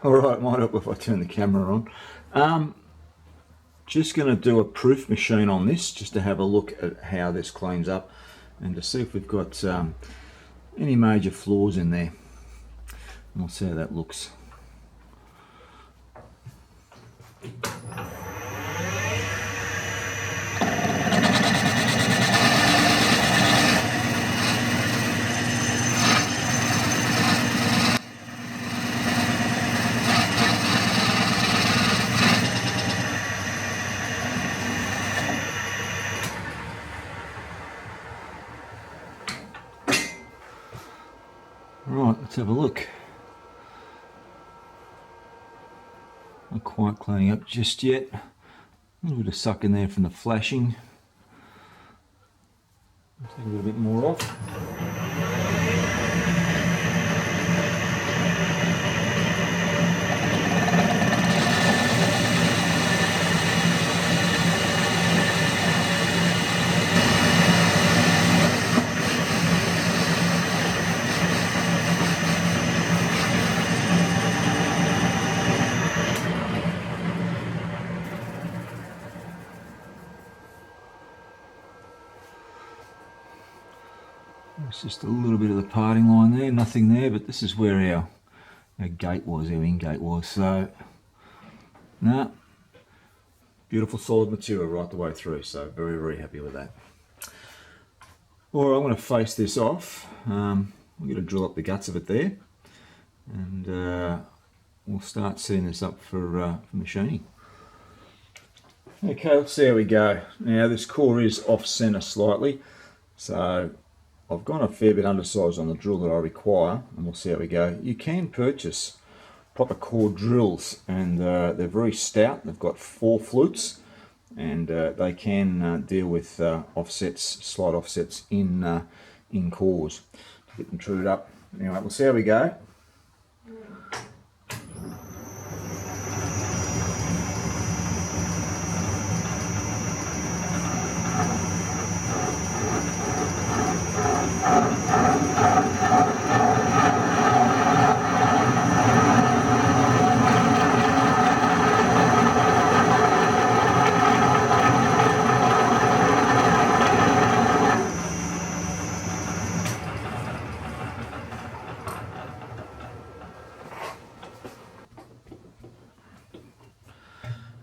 Alright, might help if I turn the camera on. Just going to do a proof machine on this, just to have a look at how this cleans up and to see if we've got any major flaws in there. And we'll see how that looks. Right, let's have a look. Not quite cleaning up just yet. A little bit of suck in there from the flashing. Take a little bit more off. It's just a little bit of the parting line there, nothing there, but this is where our gate was, our in gate was. So, no, beautiful solid material right the way through, so very, very happy with that. Alright, I'm going to face this off. I'm going to drill up the guts of it there, and we'll start setting this up for machining. Okay, let's see how we go. Now this core is off centre slightly, so I've gone a fair bit undersized on the drill that I require, and we'll see how we go. You can purchase proper core drills, and they're very stout. They've got 4 flutes, and they can deal with offsets, slight offsets in cores to get them trued up. Anyway, we'll see how we go.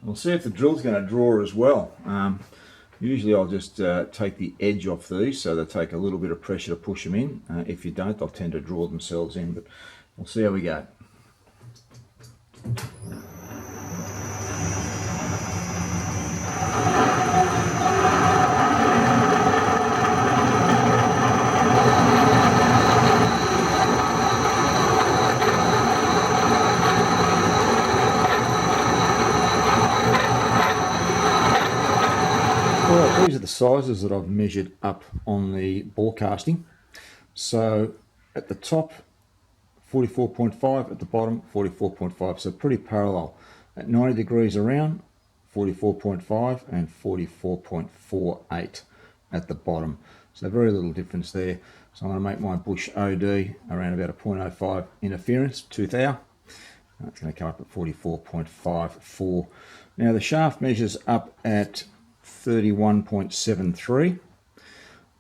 We'll see if the drill's going to draw as well. Usually I'll just take the edge off these so they take a little bit of pressure to push them in. If you don't, they'll tend to draw themselves in, but we'll see how we go. Alright, these are the sizes that I've measured up on the bore casting. So at the top 44.5, at the bottom 44.5, so pretty parallel. At 90 degrees around 44.5 and 44.48 at the bottom. So very little difference there. So I'm going to make my bush OD around about a 0.05 interference, tooth hour. That's going to come up at 44.54. Now the shaft measures up at 31.73,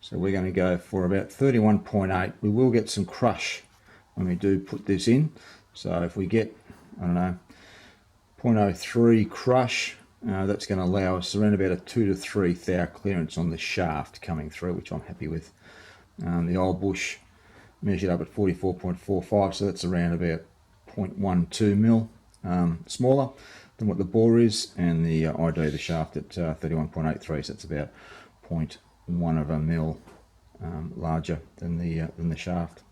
so we're going to go for about 31.8. We will get some crush when we do put this in, so if we get, I don't know, 0.03 crush, that's going to allow us around about a 2 to 3 thou clearance on the shaft coming through, which I'm happy with. The old bush measured up at 44.45, so that's around about 0.12 mil smaller than what the bore is, and the ID of the shaft at 31.83, so it's about 0.1 of a mil larger than the shaft.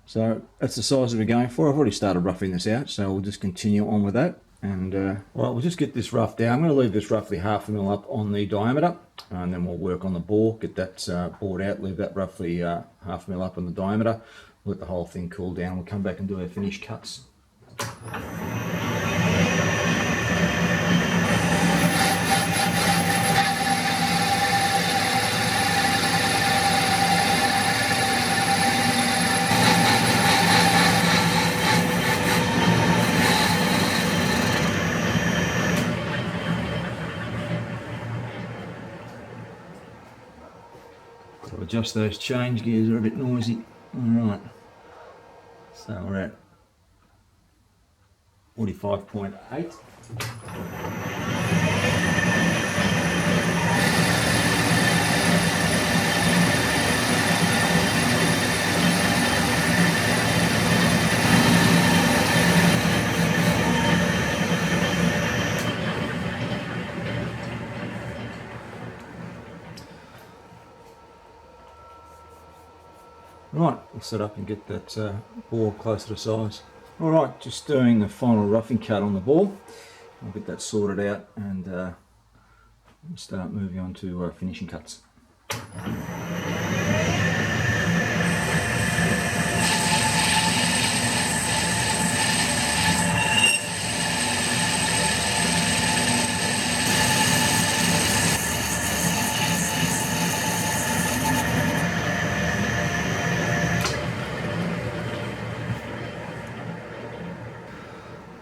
So that's the size that we're going for. I've already started roughing this out, so we'll just continue on with that. And well, we'll just get this roughed out. I'm going to leave this roughly 1/2 mil up on the diameter, and then we'll work on the bore, get that bored out, leave that roughly 1/2 mil up on the diameter, let the whole thing cool down. We'll come back and do our finished cuts. So adjust those change gears, are a bit noisy. Alright, so we're at 45.8. Right, we'll set up and get that bore closer to size. Alright, just doing the final roughing cut on the bore. I'll get that sorted out and start moving on to finishing cuts.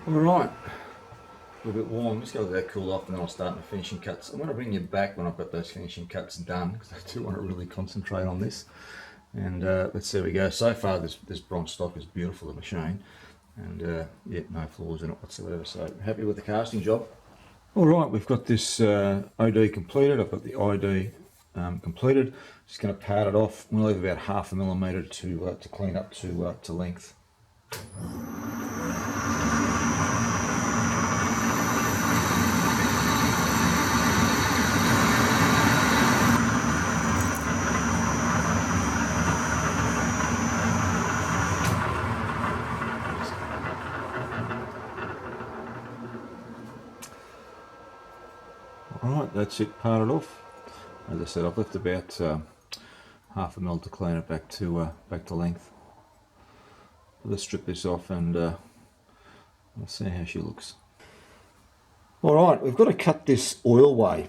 Alright, a little bit warm, just gotta let that cool off and then I'll start my finishing cuts. I'm going to bring you back when I've got those finishing cuts done because I do want to really concentrate on this. And let's see how we go. So far this bronze stock is beautiful, the machine, and yeah, no flaws in it whatsoever, so happy with the casting job. Alright, we've got this OD completed. I've got the ID completed. Just going to pad it off. We'll leave about 0.5 millimetre to clean up to length. Alright, that's it parted off. As I said, I've left about 0.5 mil to clean it back to length. Let's strip this off and we'll see how she looks. Alright, we've got to cut this oilway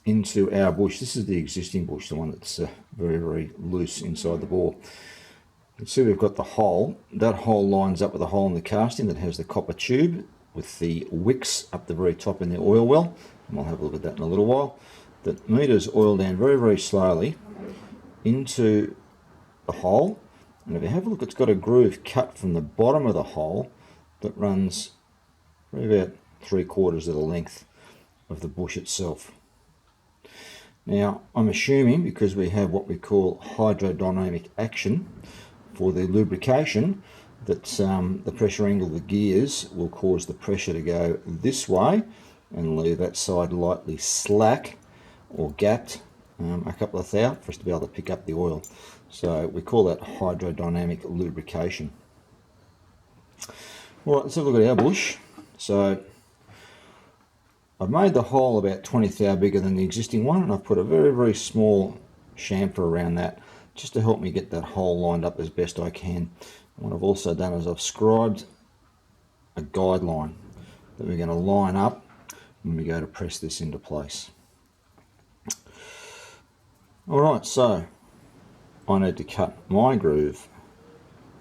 into our bush. This is the existing bush, the one that's very, very loose inside the bore. You can see we've got the hole. That hole lines up with the hole in the casting that has the copper tube with the wicks up the very top in the oil well. And I'll have a look at that in a little while. That meters oil down very, very slowly into the hole. And if you have a look, it's got a groove cut from the bottom of the hole that runs probably about 3/4 of the length of the bush itself. Now, I'm assuming because we have what we call hydrodynamic action for the lubrication, that the pressure angle of the gears will cause the pressure to go this way and leave that side lightly slack or gapped a couple of thou for us to be able to pick up the oil. So we call that hydrodynamic lubrication. All right, let's have a look at our bush. So I've made the hole about 20 thou bigger than the existing one, and I've put a very, very small chamfer around that just to help me get that hole lined up as best I can. And what I've also done is I've scribed a guideline that we're going to line up when we go to press this into place. Alright, so I need to cut my groove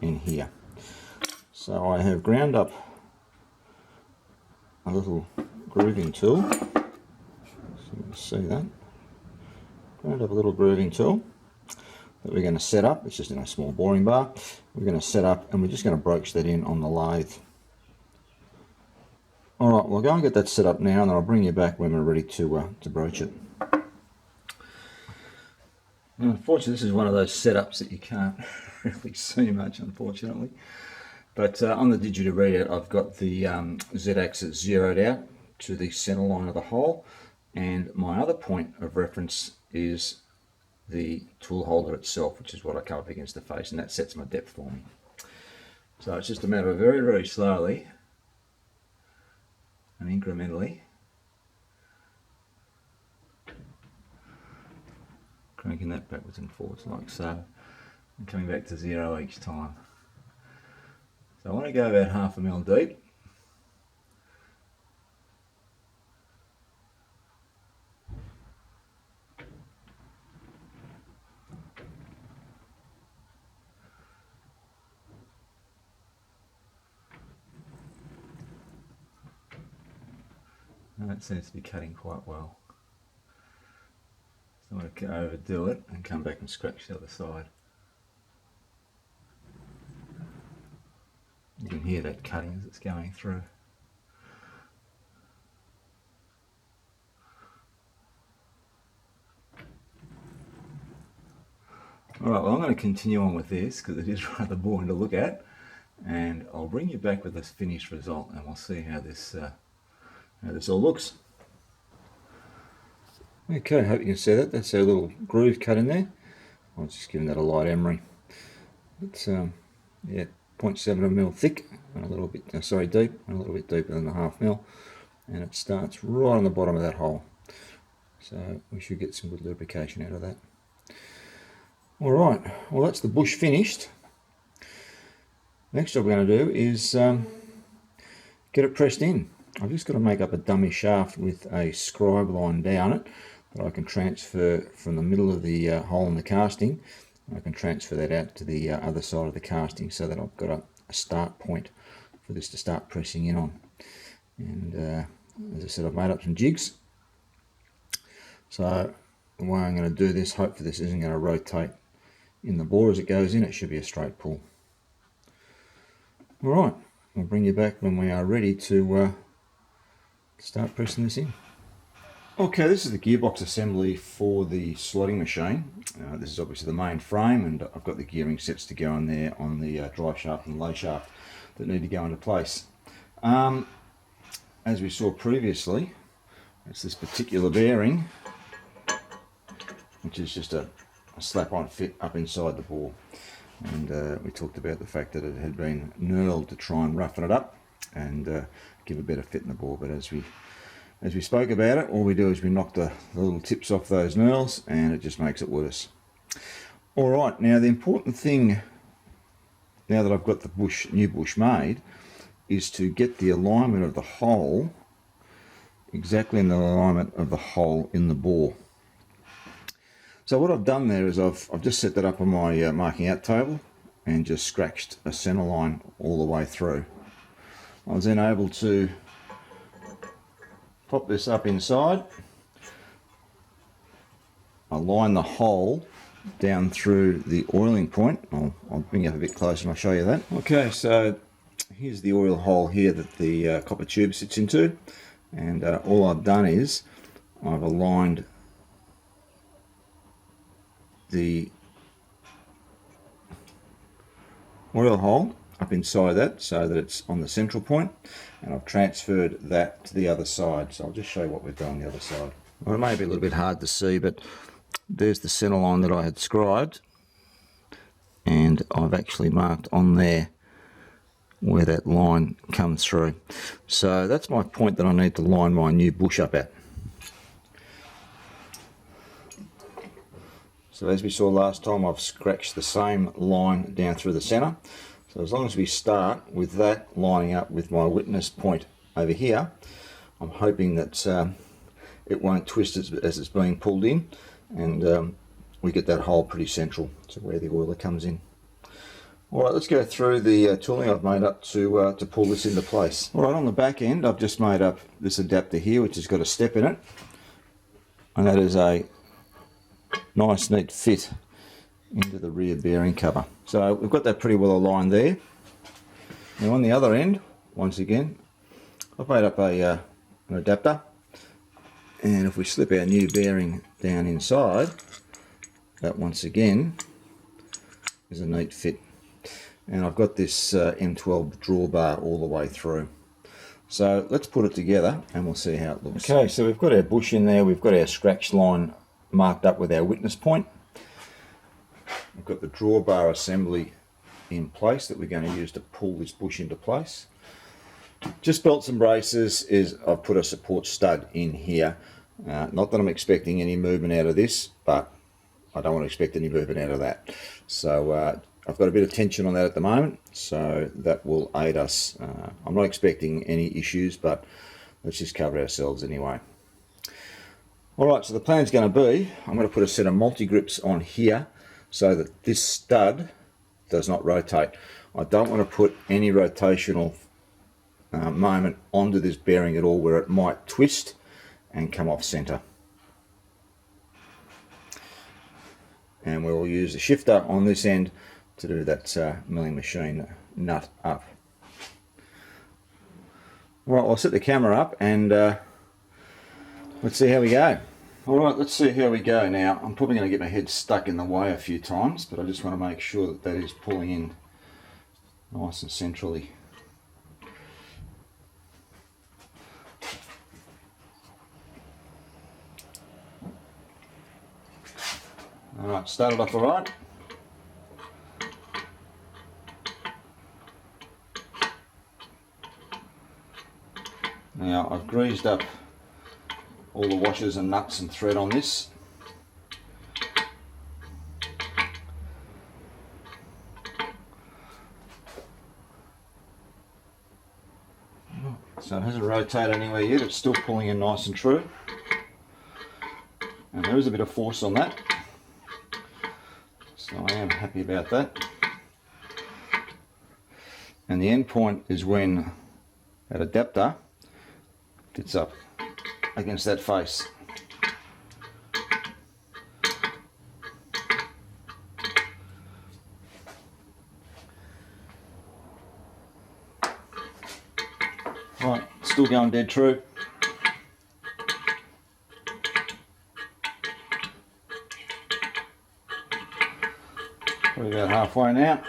in here. So I have ground up a little grooving tool. So you can see that. Ground up a little grooving tool that we're going to set up. It's just in a small boring bar. We're going to set up and we're just going to broach that in on the lathe. Alright, we'll go and get that set up now and then I'll bring you back when we're ready to broach it. Now, unfortunately, this is one of those setups that you can't really see much, unfortunately. But on the digital readout, I've got the Z-axis zeroed out to the center line of the hole, and my other point of reference is the tool holder itself, which is what I come up against the face, and that sets my depth for me. So it's just a matter of very, very slowly and incrementally cranking that backwards and forwards like so, and coming back to zero each time. So I want to go about 0.5 mil deep. And that seems to be cutting quite well. don't want to overdo it and come back and scratch the other side. You can hear that cutting as it's going through. Alright, well I'm going to continue on with this because it is rather boring to look at, and I'll bring you back with this finished result and we'll see how this all looks. Okay, I hope you can see that. That's our little groove cut in there. I was just giving that a light emery. It's yeah, 0.7 mil thick and a little bit deep, and a little bit deeper than the 0.5 mil, and it starts right on the bottom of that hole. So we should get some good lubrication out of that. Alright, well that's the bush finished. Next job we're going to do is get it pressed in. I've just got to make up a dummy shaft with a scribe line down it that I can transfer from the middle of the hole in the casting. I can transfer that out to the other side of the casting so that I've got a start point for this to start pressing in on. And as I said, I've made up some jigs. So the way I'm going to do this, hopefully this isn't going to rotate in the bore as it goes in. It should be a straight pull. Alright, I'll bring you back when we are ready to start pressing this in. Okay, this is the gearbox assembly for the slotting machine. This is obviously the main frame, and I've got the gearing sets to go in there on the drive shaft and lay shaft that need to go into place. As we saw previously, it's this particular bearing, which is just a slap-on fit up inside the bore. And we talked about the fact that it had been knurled to try and roughen it up and give a better fit in the bore. But as we spoke about it, all we do is we knock the little tips off those knurls and it just makes it worse. Alright, now the important thing, now that I've got the new bush made, is to get the alignment of the hole exactly in the alignment of the hole in the bore. So what I've done there is I've just set that up on my marking out table and just scratched a centre line all the way through. I was then able to pop this up inside, align the hole down through the oiling point. I'll bring you up a bit closer and I'll show you that. Okay, so here's the oil hole here that the copper tube sits into, and all I've done is I've aligned the oil hole up inside that so that it's on the central point, and I've transferred that to the other side. So I'll just show you what we've done on the other side. Well, it may be a little bit hard to see, but there's the centre line that I had scribed, and I've actually marked on there where that line comes through. So that's my point that I need to line my new bush up at. So as we saw last time, I've scratched the same line down through the centre. So as long as we start with that lining up with my witness point over here, I'm hoping that it won't twist as it's being pulled in, and we get that hole pretty central to where the oiler comes in. Alright, let's go through the tooling I've made up to pull this into place. Alright, on the back end I've just made up this adapter here, which has got a step in it, and that is a nice neat fit into the rear bearing cover. So we've got that pretty well aligned there. Now on the other end, once again, I've made up an adapter, and if we slip our new bearing down inside, that once again is a neat fit. And I've got this M12 drawbar all the way through. So let's put it together and we'll see how it looks. Okay, so we've got our bush in there, we've got our scratch line marked up with our witness point. We've got the drawbar assembly in place that we're going to use to pull this bush into place. Just belts and braces is I've put a support stud in here. Not that I'm expecting any movement out of this, but I don't want to expect any movement out of that. So I've got a bit of tension on that at the moment, so that will aid us. I'm not expecting any issues, but let's just cover ourselves anyway. Alright, so the plan's going to be, I'm going to put a set of multi-grips on here so that this stud does not rotate. I don't want to put any rotational moment onto this bearing at all where it might twist and come off centre. and we will use the shifter on this end to do that milling machine nut up. Right, I'll set the camera up and let's see how we go. Alright, let's see how we go now. I'm probably going to get my head stuck in the way a few times, but I just want to make sure that that is pulling in nice and centrally. Alright, started off alright. Now I've greased up all the washers and nuts and thread on this. So it hasn't rotated anywhere yet, it's still pulling in nice and true. And there is a bit of force on that, so I am happy about that. And the end point is when that adapter fits up against that face. Right, still going dead true. Probably about halfway now.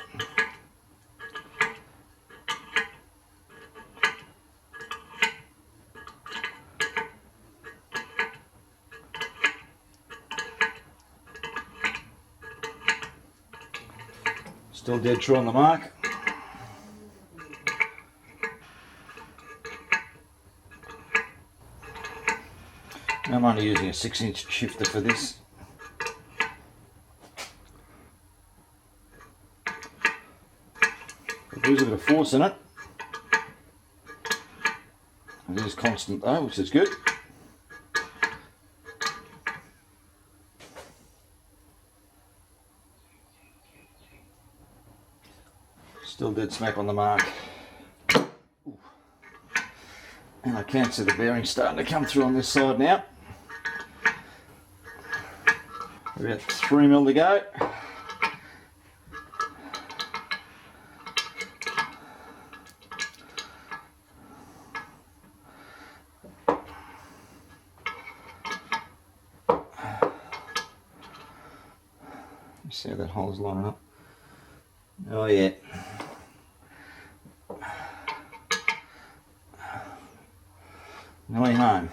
Still dead true on the mark. I'm only using a 6-inch shifter for this. There's a bit of force in it. It is constant though, which is good. Still dead smack on the mark. Ooh. And I can see the bearing starting to come through on this side now. About 3 mil to go. See how that hole's lining up. Oh yeah. Nearly home.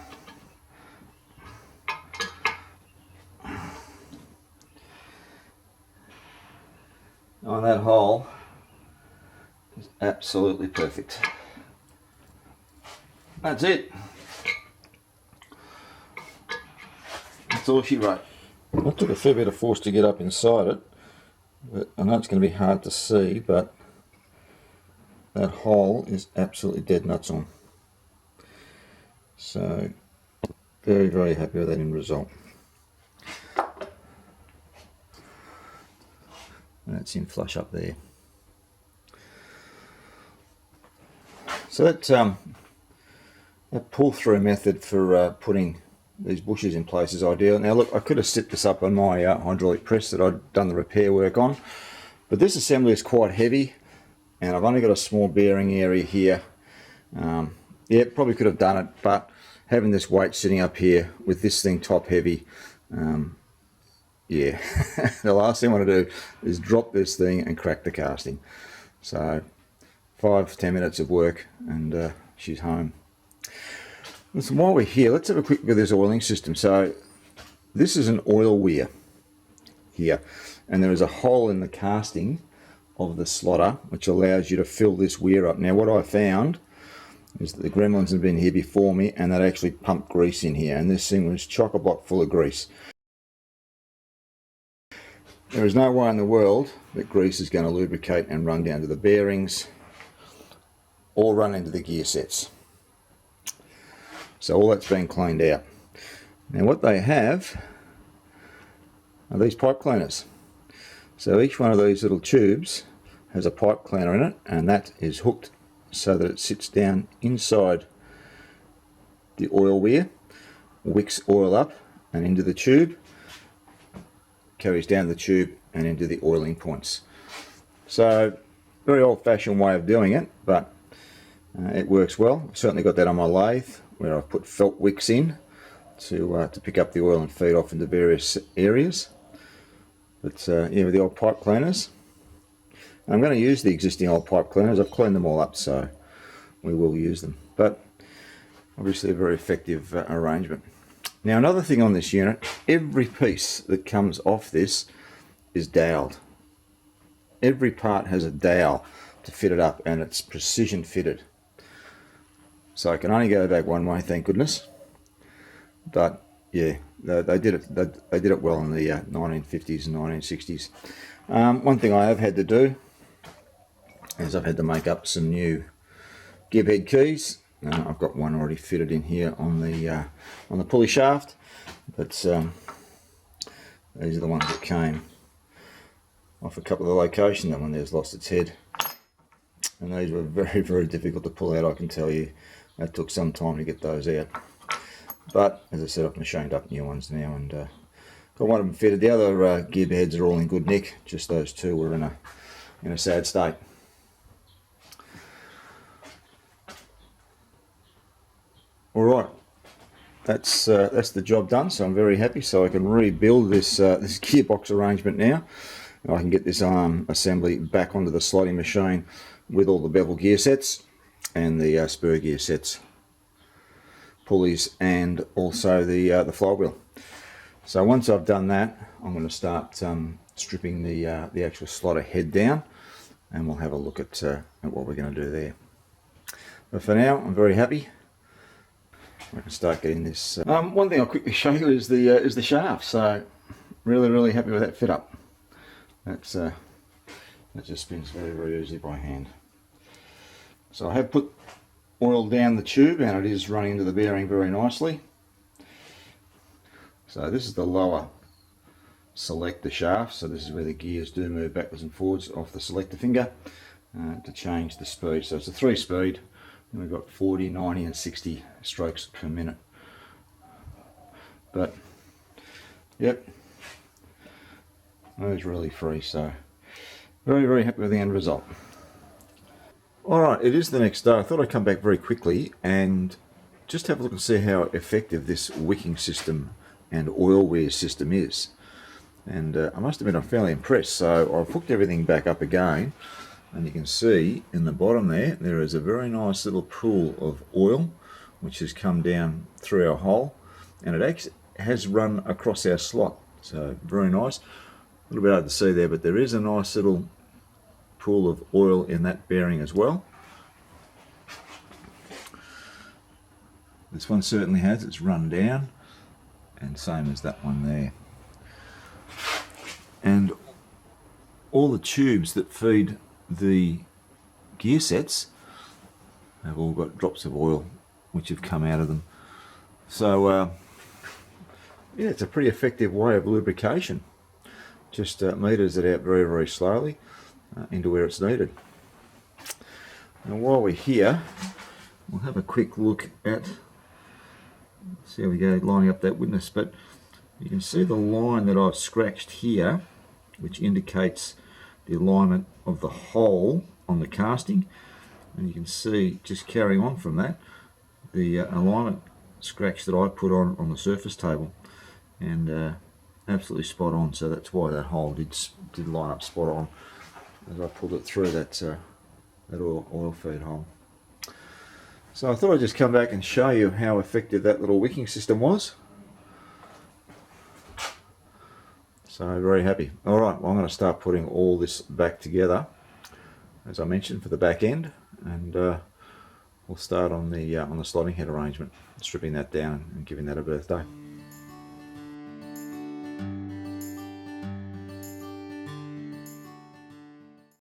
Oh, that hole is absolutely perfect. That's it. That's all she wrote. That took a fair bit of force to get up inside it, but I know it's going to be hard to see, but that hole is absolutely dead nuts on. So, very, very happy with that end result. That's in flush up there. So that pull-through method for putting these bushes in place is ideal. Now look, I could have set this up on my hydraulic press that I'd done the repair work on, but this assembly is quite heavy and I've only got a small bearing area here. Yeah, probably could have done it, but having this weight sitting up here with this thing top heavy, yeah, the last thing I want to do is drop this thing and crack the casting. So 5-10 minutes of work and she's home. Listen, while we're here, let's have a quick look at this oiling system. So this is an oil weir here, and there is a hole in the casting of the slotter which allows you to fill this weir up. Now what I found is that the gremlins have been here before me and they'd actually pumped grease in here, and this thing was chock-a-block full of grease. There is no way in the world that grease is going to lubricate and run down to the bearings or run into the gear sets. So all that's been cleaned out. Now what they have are these pipe cleaners. So each one of these little tubes has a pipe cleaner in it, and that is hooked so that it sits down inside the oil weir, wicks oil up and into the tube, carries down the tube and into the oiling points. So very old-fashioned way of doing it, but it works well. I've certainly got that on my lathe where I've put felt wicks in to pick up the oil and feed off into various areas. But yeah, with the old pipe cleaners, I'm going to use the existing old pipe cleaners. I've cleaned them all up, so we will use them. But obviously a very effective arrangement. Now another thing on this unit, every piece that comes off this is doweled. Every part has a dowel to fit it up, and it's precision fitted. So I can only go back one way, thank goodness. But yeah, they did it well in the 1950s and 1960s. One thing I have had to do is I've had to make up some new gib head keys. I've got one already fitted in here on the pulley shaft, but these are the ones that came off a couple of the locations. That one there's lost its head, and these were very, very difficult to pull out. I can tell you, that took some time to get those out. But as I said, I've machined up new ones now, and got one of them fitted. The other gib heads are all in good nick. Just those two were in a sad state. All right, that's the job done. So I'm very happy. So I can rebuild this this gearbox arrangement now. I can get this arm assembly back onto the slotting machine with all the bevel gear sets and the spur gear sets, pulleys, and also the flywheel. So once I've done that, I'm going to start stripping the actual slotter head down, and we'll have a look at what we're going to do there. But for now, I'm very happy. I can start getting this. One thing I'll quickly show you is the shaft. So really, really happy with that fit up. That just spins very, very easily by hand. So I have put oil down the tube, and it is running into the bearing very nicely. So this is the lower selector shaft. So this is where the gears do move backwards and forwards off the selector finger to change the speed. So it's a 3-speed. And we've got 40, 90 and 60 strokes per minute. But yep, that is really free, so very, very happy with the end result. Alright, it is the next day. I thought I'd come back very quickly and just have a look and see how effective this wicking system and oil wear system is. And I must admit, I'm fairly impressed. So I've hooked everything back up again, and you can see in the bottom there is a very nice little pool of oil which has come down through our hole, and it actually has run across our slot. So very nice. A little bit hard to see there, but there is a nice little pool of oil in that bearing as well. This one certainly has. It's run down, and same as that one there. And all the tubes that feed the gear sets have all got drops of oil which have come out of them. So yeah, it's a pretty effective way of lubrication. Just meters it out very, very slowly into where it's needed. Now while we're here, we'll have a quick look at, see how we go lining up that witness. But you can see the line that I've scratched here, which indicates the alignment of the hole on the casting, and you can see, just carrying on from that, the alignment scratch that I put on the surface table, and absolutely spot on. So that's why that hole did line up spot on as I pulled it through that oil feed hole. So I thought I'd just come back and show you how effective that little wicking system was. So very happy. Alright, well, I'm going to start putting all this back together, as I mentioned, for the back end, and we'll start on the slotting head arrangement, stripping that down and giving that a birthday.